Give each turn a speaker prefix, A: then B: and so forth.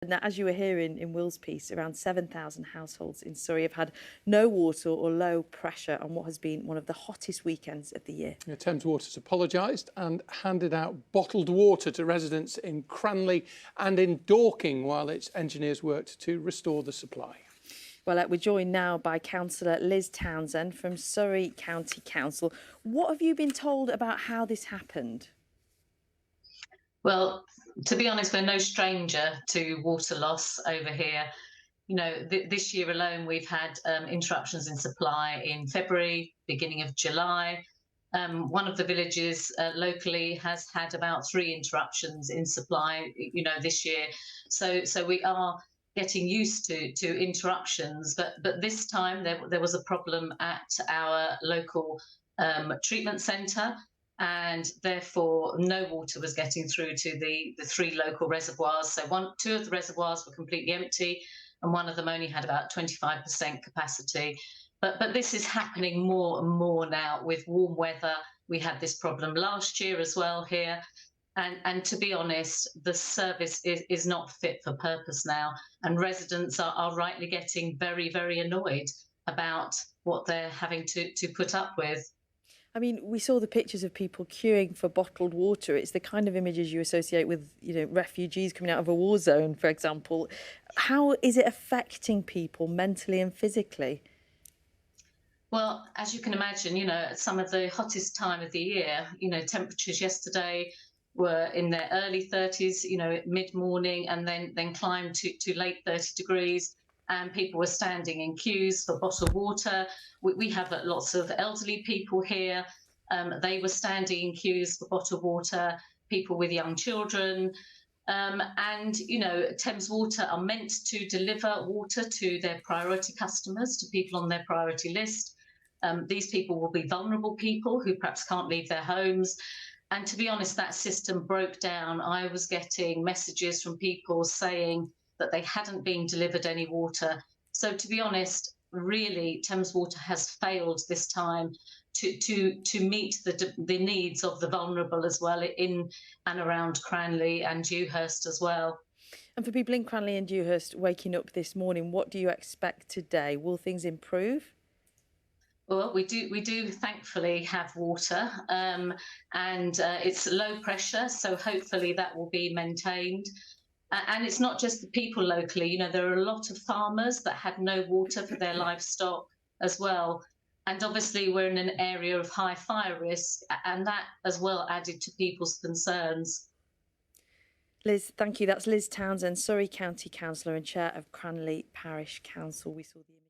A: Now, as you were hearing in Will's piece, around 7,000 households in Surrey have had no water or low pressure on what has been one of the hottest weekends of the year.
B: Yeah, Thames Water's apologised and handed out bottled water to residents in Cranleigh and in Dorking while its engineers worked to restore the supply.
A: Well, we're joined now by Councillor Liz Townsend from Surrey County Council. What have you been told about how this happened?
C: Well, to be honest, we're no stranger to water loss over here. You know, this year alone, we've had interruptions in supply in February, beginning of July. One of the villages locally has had about 3 interruptions in supply, you know, this year. So we are getting used to interruptions, but this time there was a problem at our local treatment centre, and therefore no water was getting through to the 3 local reservoirs. So 2 of the reservoirs were completely empty, and one of them only had about 25% capacity. But this is happening more and more now with warm weather. We had this problem last year as well here. And to be honest, the service is not fit for purpose now. And residents are rightly getting very, very annoyed about what they're having to put up with.
A: I mean, we saw the pictures of people queuing for bottled water. It's the kind of images you associate with, you know, refugees coming out of a war zone, for example. How is it affecting people mentally and physically?
C: Well, as you can imagine, you know, at some of the hottest time of the year, you know, temperatures yesterday were in their early 30s, you know, mid-morning, and then climbed to late 30 degrees. And people were standing in queues for bottled water. We have lots of elderly people here. They were standing in queues for bottled water, people with young children. And, you know, Thames Water are meant to deliver water to their priority customers, to people on their priority list. These people will be vulnerable people who perhaps can't leave their homes. And to be honest, that system broke down. I was getting messages from people saying that they hadn't been delivered any water. So to be honest, really, Thames Water has failed this time to meet the needs of the vulnerable as well in and around Cranleigh and Dewhurst as well.
A: And for people in Cranleigh and Dewhurst waking up this morning, what do you expect today? Will things improve?
C: Well, we do thankfully have water, and it's low pressure, so hopefully that will be maintained. And it's not just the people locally, you know, there are a lot of farmers that had no water for their livestock as well. And obviously we're in an area of high fire risk, and that as well added to people's concerns.
A: Liz, thank you. That's Liz Townsend, Surrey County Councillor and Chair of Cranleigh Parish Council. We saw the